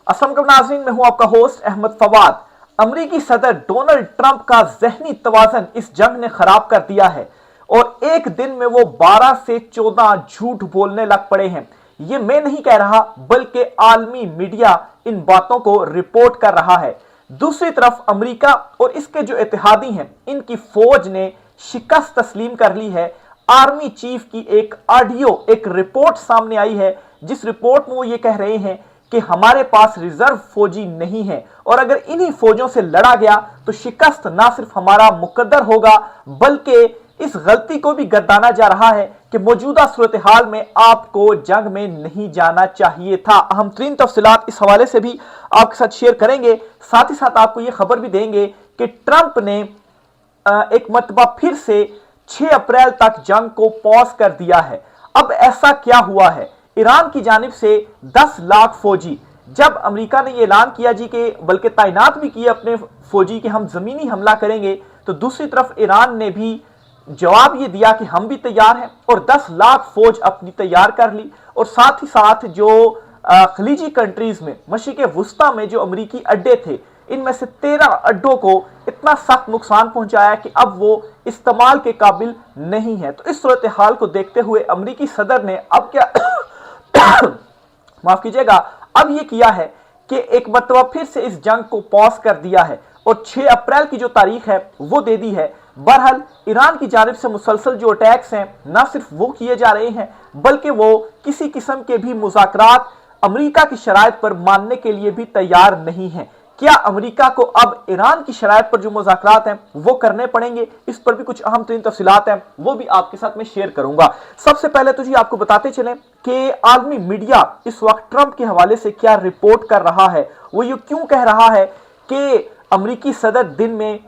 अस्सलाम वालेकुम नाज़रीन, मैं हूं आपका होस्ट अहमद फवाद। अमरीकी सदर डोनाल्ड ट्रंप का जहनी तवाज़न इस जंग ने खराब कर दिया है और एक दिन में वो 12 से 14 झूठ बोलने लग पड़े हैं। ये मैं नहीं कह रहा बल्कि आलमी मीडिया इन बातों को रिपोर्ट कर रहा है। दूसरी तरफ अमेरिका और इसके जो इत्तेहादी हैं, इनकी फौज ने शिकस्त तस्लीम कर ली है। आर्मी चीफ की एक ऑडियो, एक रिपोर्ट सामने आई है, जिस रिपोर्ट में वो ये कह रहे हैं कि हमारे पास रिजर्व फौजी नहीं है और अगर इन्हीं फौजों से लड़ा गया तो शिकस्त ना सिर्फ हमारा मुकद्दर होगा बल्कि इस गलती को भी गर्दाना जा रहा है कि मौजूदा सूरत हाल में आपको जंग में नहीं जाना चाहिए था। अहम तरीन तफसीलात इस हवाले से भी आपके साथ शेयर करेंगे। साथ ही साथ आपको यह खबर भी देंगे कि ट्रंप ने एक मरतबा फिर से 6 अप्रैल तक जंग को पॉज कर दिया है। अब ऐसा क्या हुआ है? ईरान की जानिब से 10 लाख फौजी, जब अमेरिका ने यह ऐलान किया जी कि बल्कि तैनात भी किए अपने फौजी कि हम जमीनी हमला करेंगे, तो दूसरी तरफ ईरान ने भी जवाब ये दिया कि हम भी तैयार हैं और 10 लाख फौज अपनी तैयार कर ली। और साथ ही साथ जो खलीजी कंट्रीज में, मशरिक़ वुस्ता में जो अमरीकी अड्डे थे, इनमें से 13 अड्डों को इतना सख्त नुकसान पहुंचाया कि अब वो इस्तेमाल के काबिल नहीं है। तो इस सूरत हाल को देखते हुए अमरीकी सदर ने अब क्या माफ कीजिएगा, अब यह किया है कि एक मरतबा फिर से इस जंग को पॉज कर दिया है और 6 अप्रैल की जो तारीख है वो दे दी है। बहरहाल ईरान की जानिब से मुसलसल जो अटैक्स हैं, ना सिर्फ वो किए जा रहे हैं बल्कि वो किसी किस्म के भी मुज़ाकरात अमेरिका की शराइत पर मानने के लिए भी तैयार नहीं है। क्या अमेरिका को अब ईरान की शराइत पर जो मुज़ाकरात हैं वो करने पड़ेंगे? इस पर भी कुछ अहम तरीन तफसीलात हैं, वो भी आपके साथ में शेयर करूंगा। सबसे पहले तो जी आपको बताते चलें कि आलमी मीडिया इस वक्त ट्रंप के हवाले से क्या रिपोर्ट कर रहा है। वो ये क्यों कह रहा है कि अमरीकी सदर दिन में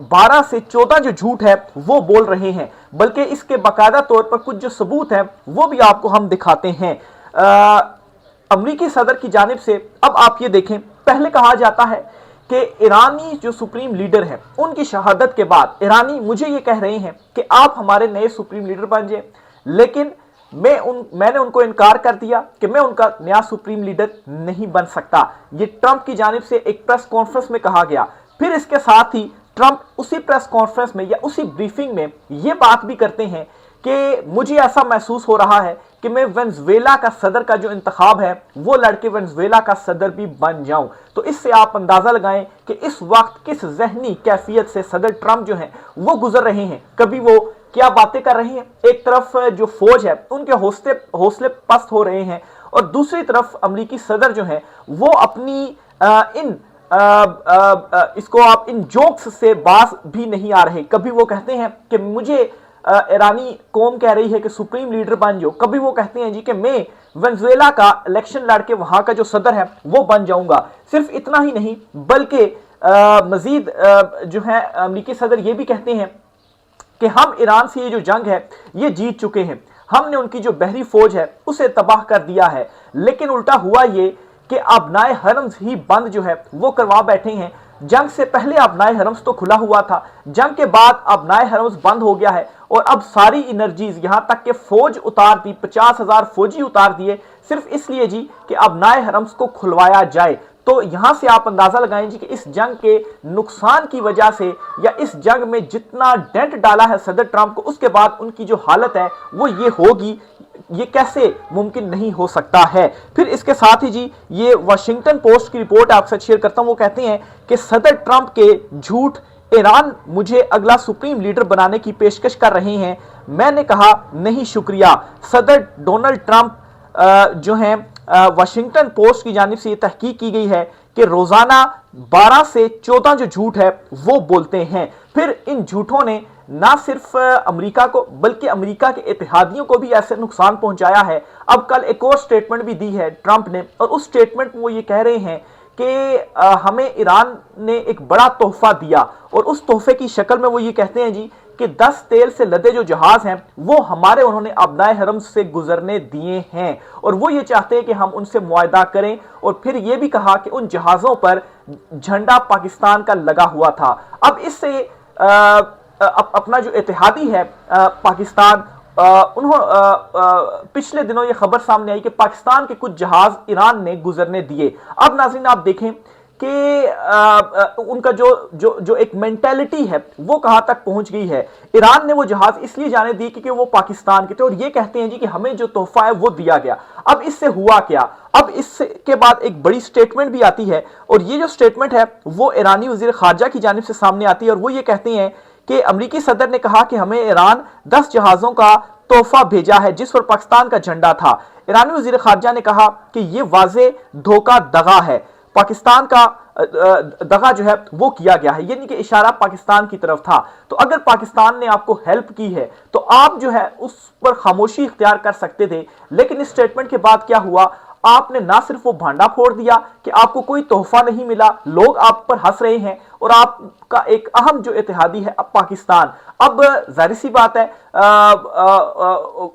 12 से 14 जो झूठ है वो बोल रहे हैं, बल्कि इसके बाकायदा तौर पर कुछ जो सबूत हैं वो भी आपको हम दिखाते हैं। अमरीकी सदर की जानिब से अब आप ये देखें, पहले कहा जाता है कि ईरानी जो सुप्रीम लीडर हैं उनकी शहादत के बाद ईरानी मुझे ये कह रहे हैं कि आप हमारे नए सुप्रीम लीडर बन जाए, लेकिन मैंने उनको इनकार कर दिया कि मैं उनका नया सुप्रीम लीडर नहीं बन सकता। ये ट्रंप की जानिब से एक प्रेस कॉन्फ्रेंस में कहा गया। फिर इसके साथ ही ट्रंप उसी प्रेस कॉन्फ्रेंस में या उसी ब्रीफिंग में ये बात भी करते हैं कि मुझे ऐसा महसूस हो रहा है कि मैं वेनेजुएला का सदर का जो इंतखाब है वो लड़के वेनेजुएला का सदर भी बन जाऊं। तो इससे आप अंदाजा लगाएं कि इस वक्त किस जहनी कैफियत से सदर ट्रंप जो हैं वो गुजर रहे हैं। कभी वो क्या बातें कर रहे हैं, एक तरफ जो फौज है उनके हौसले पस्त हो रहे हैं और दूसरी तरफ अमरीकी सदर जो है वो अपनी इसको आप इन जोक्स से बाज भी नहीं आ रहे। कभी वो कहते हैं कि मुझे ईरानी कौम कह रही है कि सुप्रीम लीडर बन जाओ, कभी वो कहते हैं जी कि मैं वेनेजुएला का इलेक्शन लड़के वहां का जो सदर है वो बन जाऊंगा। सिर्फ इतना ही नहीं बल्कि मजीद जो है अमरीकी सदर ये भी कहते हैं कि हम ईरान से ये जो जंग है ये जीत चुके हैं, हमने उनकी जो बहरी फौज है उसे तबाह कर दिया है। लेकिन उल्टा हुआ ये कि अबनाए हरम्स ही बंद जो है वो करवा बैठे हैं। जंग से पहले अबनाए हरम्स तो खुला हुआ था, जंग के बाद अबनाए हरम्स बंद हो गया है और अब सारी एनर्जीज यहां तक कि फौज उतार दी, 50,000 फौजी उतार दिए सिर्फ इसलिए जी कि अबनाए हरम्स को खुलवाया जाए। तो यहां से आप अंदाजा लगाएं जी कि इस जंग के नुकसान की वजह से या इस जंग में जितना डेंट डाला है सदर ट्रंप को, उसके बाद उनकी जो हालत है वो ये होगी, ये कैसे मुमकिन नहीं हो सकता है। फिर इसके साथ ही जी ये वाशिंगटन पोस्ट की रिपोर्ट आपसे शेयर करता हूं। वो कहते हैं कि सदर ट्रंप के झूठ, ईरान मुझे अगला सुप्रीम लीडर बनाने की पेशकश कर रहे हैं। मैंने कहा नहीं शुक्रिया। सदर डोनाल्ड ट्रंप जो हैं वाशिंगटन पोस्ट की जानिब से ये तहकीक की गई है कि रोजाना 12 से 14 जो झूठ है वो बोलते हैं। फिर इन झूठों ने ना सिर्फ अमेरिका को बल्कि अमेरिका के इत्तेहादियों को भी ऐसे नुकसान पहुंचाया है। अब कल एक और स्टेटमेंट भी दी है ट्रंप ने और उस स्टेटमेंट में वो ये कह रहे हैं कि हमें ईरान ने एक बड़ा तोहफा दिया और उस तोहफे की शक्ल में वो ये कहते हैं जी कि 10 तेल से लदे जो जहाज हैं वो हमारे उन्होंने अबनाए हरम से गुजरने दिए हैं और वो ये चाहते हैं कि हम उनसे मुआहदा करें। और फिर ये भी कहा कि उन जहाजों पर झंडा पाकिस्तान का लगा हुआ था। अब इससे अपना जो इत्तेहादी है पाकिस्तान, पिछले दिनों ये खबर सामने आई कि पाकिस्तान के कुछ जहाज ईरान ने गुजरने दिए। अब नाज़रीन आप देखें कि उनका जो एक मेंटेलिटी है वो कहां तक पहुंच गई है। ईरान ने वो जहाज इसलिए जाने दिए क्योंकि वो पाकिस्तान के थे और ये कहते हैं जी कि हमें जो तोहफा है वो दिया गया। अब इससे हुआ क्या? अब इसके बाद एक बड़ी स्टेटमेंट भी आती है और ये जो स्टेटमेंट है वो ईरानी वजीर खारजा की जानिब से सामने आती है और वो ये कहते हैं कि अमरीकी सदर ने कहा कि हमें ईरान 10 जहाजों का तोहफा भेजा है जिस पर पाकिस्तान का झंडा था। ईरानी वजीर खारजा ने कहा कि यह वाज़े धोखा दगा है, पाकिस्तान का दगा जो है वो किया गया है, यानी कि इशारा पाकिस्तान की तरफ था। तो अगर पाकिस्तान ने आपको हेल्प की है तो आप जो है उस पर खामोशी इख्तियार कर सकते थे, लेकिन इस स्टेटमेंट के बाद क्या हुआ? आपने ना सिर्फ वो भांडा फोड़ दिया कि आपको कोई तोहफा नहीं मिला, लोग आप पर हंस रहे हैं और आपका एक अहम जो इत्तेहादी है अब पाकिस्तान, अब जाहिर सी बात है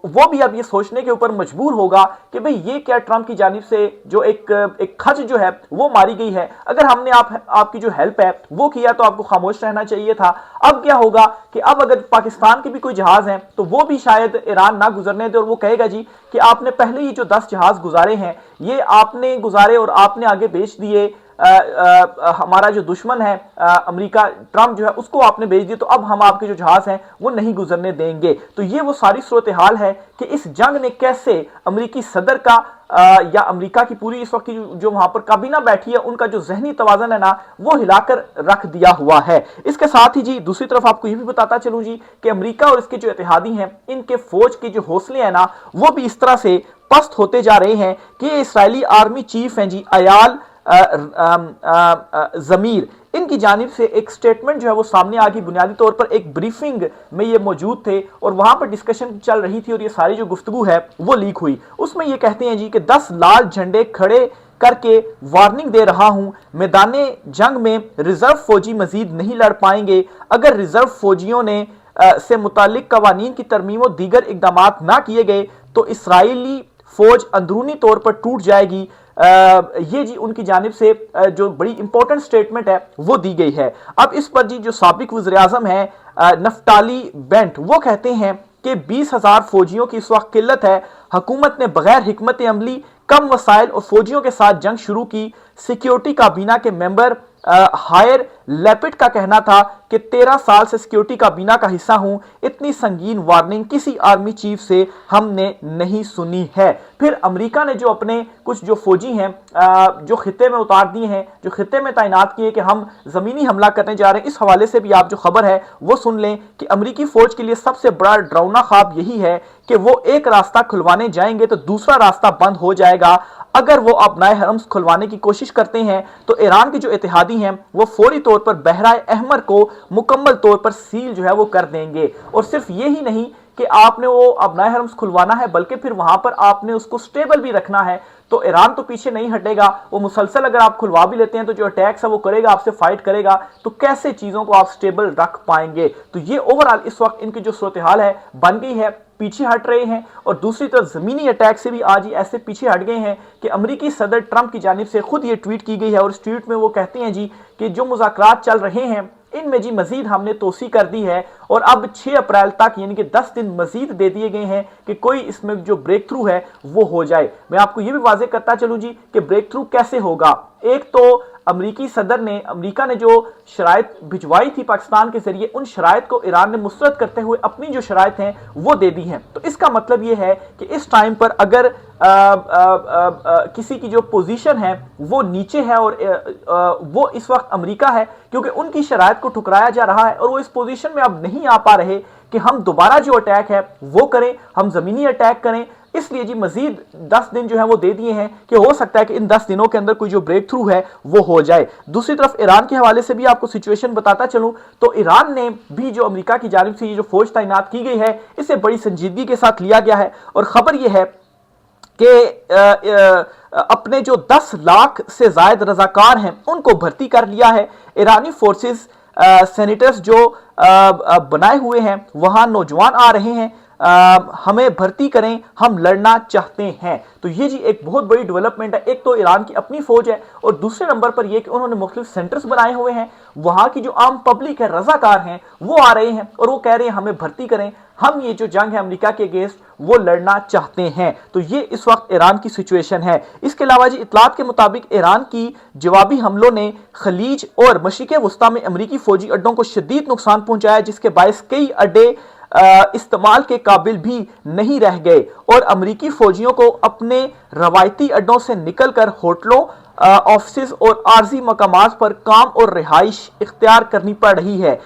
वो भी अब ये सोचने के ऊपर मजबूर होगा कि भाई ये क्या ट्रंप की जानिब से जो एक खच जो है वो मारी गई है, अगर हमने आपकी जो हेल्प है वो किया तो आपको खामोश रहना चाहिए था। अब क्या होगा कि अब अगर पाकिस्तान के भी कोई जहाज हैं तो वो भी शायद ईरान ना गुजरने दे और वो कहेगा जी कि आपने पहले ही जो 10 जहाज गुजारे हैं ये आपने गुजारे और आपने आगे बेच दिए, हमारा जो दुश्मन है अमेरिका, ट्रंप जो है उसको आपने भेज दिया, तो अब हम आपके जो जहाज हैं वो नहीं गुजरने देंगे। तो ये वो सारी सूरत हाल है कि इस जंग ने कैसे अमेरिकी सदर का या अमेरिका की पूरी इस वक्त की जो वहां पर काबीना बैठी है उनका जो जहनी तवाज़न है ना वो हिलाकर रख दिया हुआ है। इसके साथ ही जी दूसरी तरफ आपको ये भी बताता चलूं जी कि अमेरिका और इसके जो इत्तेहादी हैं इनके फौज के जो हौसले हैं ना वो भी इस तरह से पस्त होते जा रहे हैं कि इस्राएली आर्मी चीफ हैं जी अयाल ज़मीर, इनकी जानिब से एक स्टेटमेंट जो है वो सामने आ गई। बुनियादी तौर पर एक ब्रीफिंग में ये मौजूद थे और वहां पर डिस्कशन चल रही थी और ये सारी जो गुफ्तगू है वो लीक हुई। उसमें ये कहते हैं जी कि 10 लाल झंडे खड़े करके वार्निंग दे रहा हूं, मैदाने जंग में रिजर्व फौजी मजीद नहीं लड़ पाएंगे। अगर रिजर्व फौजियों ने से मुतालिक कवानीन की तरमीम और दीगर इकदामात ना किए गए तो इसराइली फौज अंदरूनी तौर पर टूट जाएगी। ये जी उनकी जानिब से जो बड़ी इंपॉर्टेंट स्टेटमेंट है वो दी गई है। अब इस पर जी जो साबिक वज़ीर आज़म है नफ्ताली बेंट वो कहते हैं कि 20,000 फौजियों की इस वक्त किल्लत है, हुकूमत ने बगैर हिकमत अमली कम वसाइल और फौजियों के साथ जंग शुरू की। सिक्योरिटी काबीना के मेंबर हायर लेपिड का कहना था कि 13 साल से सिक्योरिटी काबीना का हिस्सा हूं, इतनी संगीन वार्निंग किसी आर्मी चीफ से हमने नहीं सुनी है। फिर अमेरिका ने जो अपने कुछ जो फौजी हैं जो खित्ते में उतार दिए हैं, जो खित्ते में तैनात किए कि हम जमीनी हमला करने जा रहे हैं, इस हवाले से भी आप जो खबर है वो सुन लें कि अमेरिकी फौज के लिए सबसे बड़ा डरावना ख्वाब यही है कि वो एक रास्ता खुलवाने जाएंगे तो दूसरा रास्ता बंद हो जाएगा। अगर वो अपनाए हरम खुलवाने की कोशिश करते हैं तो ईरान के जो इत्तेहादी हैं वो फौरी तौर पर बहराए अहमर को मुकम्मल तौर पर सील जो है वो कर देंगे। और सिर्फ ये ही नहीं कि आपने वो अपनाए हरम खुलवाना है बल्कि फिर वहां पर आपने उसको स्टेबल भी रखना है। तो ईरान तो पीछे नहीं हटेगा, वो मुसलसल अगर आप खुलवा भी लेते हैं तो जो अटैक्स है वो करेगा, आपसे फाइट करेगा, तो कैसे चीजों को आप स्टेबल रख पाएंगे। तो ये ओवरऑल इस वक्त इनकी जो सूरत हाल है बन गई है, पीछे हट रहे हैं। और दूसरी तरफ जमीनी अटैक से भी आज ही ऐसे पीछे हट गए हैं कि अमेरिकी सदर ट्रंप की जानिब से खुद ये ट्वीट की गई है और इस ट्वीट में वो कहते हैं जी कि जो मुज़ाकरात चल रहे हैं इनमें जी मजीद हमने तोसी कर दी है और अब 6 अप्रैल तक यानी कि 10 दिन मजीद दे दिए गए हैं कि कोई इसमें जो ब्रेक थ्रू है वो हो जाए। मैं आपको ये भी वाजे करता चलूं जी कि ब्रेक थ्रू कैसे होगा। एक तो अमेरिका ने जो शराइत भिजवाई थी पाकिस्तान के जरिए, उन शराइत को ईरान ने मुस्तरद करते हुए अपनी जो शराइत हैं वो दे दी हैं। तो इसका मतलब ये है कि इस टाइम पर अगर किसी की जो पोजीशन है वो नीचे है और वो इस वक्त अमेरिका है, क्योंकि उनकी शराइत को ठुकराया जा रहा है और वो इस पोजीशन में अब नहीं आ पा रहे कि हम दोबारा जो अटैक है वो करें, हम जमीनी अटैक करें। इसलिए जी मजीद 10 दिन जो है वो दे दिए हैं कि हो सकता है कि इन 10 दिनों के अंदर कोई जो ब्रेक थ्रू है वो हो जाए। दूसरी तरफ ईरान के हवाले से भी आपको सिचुएशन बताता चलूं तो ईरान ने भी जो अमेरिका की जानिब से ये जो फौज तैनात की गई है इसे बड़ी संजीदगी के साथ लिया गया है और खबर यह है कि अपने जो 10 लाख से ज्यादा रजाकार हैं उनको भर्ती कर लिया है। ईरानी फोर्सेस सेनेटर्स जो बनाए हुए हैं वहां नौजवान आ रहे हैं हमें भर्ती करें, हम लड़ना चाहते हैं। तो ये जी एक बहुत बड़ी डेवलपमेंट है। एक तो ईरान की अपनी फौज है और दूसरे नंबर पर यह कि उन्होंने मुख्तलिफ सेंटर्स बनाए हुए हैं, वहां की जो आम पब्लिक है, रजाकार हैं, वो आ रहे हैं और वो कह रहे हैं हमें भर्ती करें, हम ये जो जंग है अमेरिका के अगेंस्ट वो लड़ना चाहते हैं। तो ये इस वक्त ईरान की सिचुएशन है। इसके अलावा जी इत्तलात के मुताबिक ईरान की जवाबी हमलों ने खलीज और मशरिक़ वस्ता में अमरीकी फौजी अड्डों को शदीद नुकसान पहुंचाया, जिसके बायस कई अड्डे इस्तेमाल के काबिल भी नहीं रह गए और अमरीकी फौजियों को अपने रवायती अड्डों से निकलकर होटलों, ऑफिस और आर्जी मकामात पर काम और रिहाइश इख्तियार करनी पड़ रही है।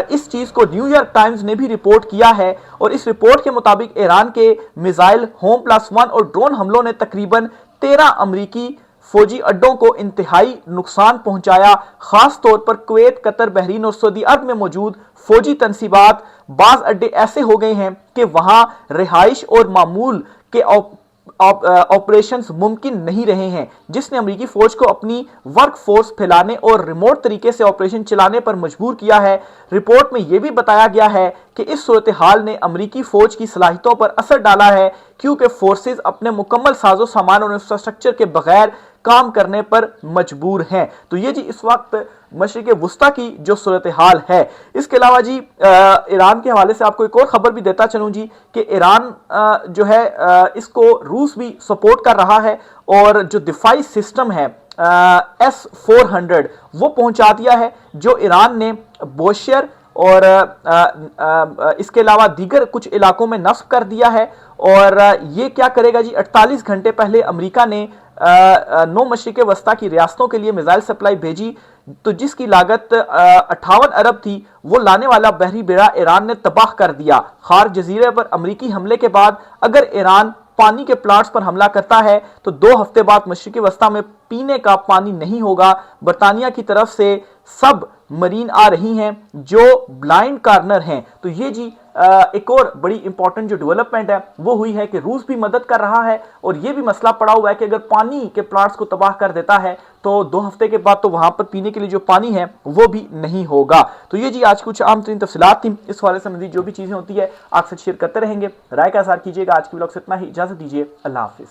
इस चीज को न्यूयॉर्क टाइम्स ने भी रिपोर्ट किया है और इस रिपोर्ट के मुताबिक ईरान के मिसाइल होम+1 और ड्रोन हमलों ने तकरीबन 13 अमरीकी फौजी अड्डों को इंतहाई नुकसान पहुंचाया। खास तौर पर कुवैत, कतर, बहरीन और सऊदी अरब में मौजूद फौजी तनसीबात बाज अड्डे ऐसे हो गए हैं कि वहां रिहाइश और मामूल के ऑपरेशंस मुमकिन नहीं रहे हैं, जिसने अमेरिकी फौज को अपनी वर्क फोर्स फैलाने और रिमोट तरीके से ऑपरेशन चलाने पर मजबूर किया है। रिपोर्ट में यह भी बताया गया है कि इस सूरत हाल ने अमेरिकी फौज की सलाहियतों पर असर डाला है, क्योंकि फोर्सेज अपने मुकम्मल साजो सामान और इंफ्रास्ट्रक्चर के बगैर काम करने पर मजबूर हैं। तो ये जी इस वक्त मशरिक़ वस्ता की जो सूरत हाल है। इसके अलावा जी ईरान के हवाले से आपको एक और खबर भी देता चलूं जी कि ईरान जो है इसको रूस भी सपोर्ट कर रहा है और जो दिफाई सिस्टम है S-400 वो पहुंचा दिया है, जो ईरान ने बोशियर और इसके अलावा दीगर कुछ इलाकों में नस्ब कर दिया है। और ये क्या करेगा जी, 48 घंटे पहले अमेरिका ने 9 मशरिक़ वस्ता की रियासतों के लिए मिसाइल सप्लाई भेजी, तो जिसकी लागत 58 अरब थी, वो लाने वाला बहरी बेड़ा ईरान ने तबाह कर दिया। खार जजीरे पर अमेरिकी हमले के बाद अगर ईरान पानी के प्लांट्स पर हमला करता है तो 2 हफ्ते बाद मशरिक़ वस्ता में पीने का पानी नहीं होगा। बरतानिया की तरफ से सब मरीन आ रही हैं जो ब्लाइंड कार्नर हैं। तो ये जी एक और बड़ी इंपॉर्टेंट जो डेवलपमेंट है वो हुई है कि रूस भी मदद कर रहा है और ये भी मसला पड़ा हुआ है कि अगर पानी के प्लांट्स को तबाह कर देता है तो 2 हफ्ते के बाद तो वहां पर पीने के लिए जो पानी है वो भी नहीं होगा। तो ये जी आज कुछ आम तरीन तफसीलात थी। इस वाले से मजीद जो भी चीजें होती है आपसे शेयर करते रहेंगे। राय का इज़हार कीजिएगा। आज की व्लॉग से इतना ही, इजाजत दीजिए, अल्लाह हाफिज।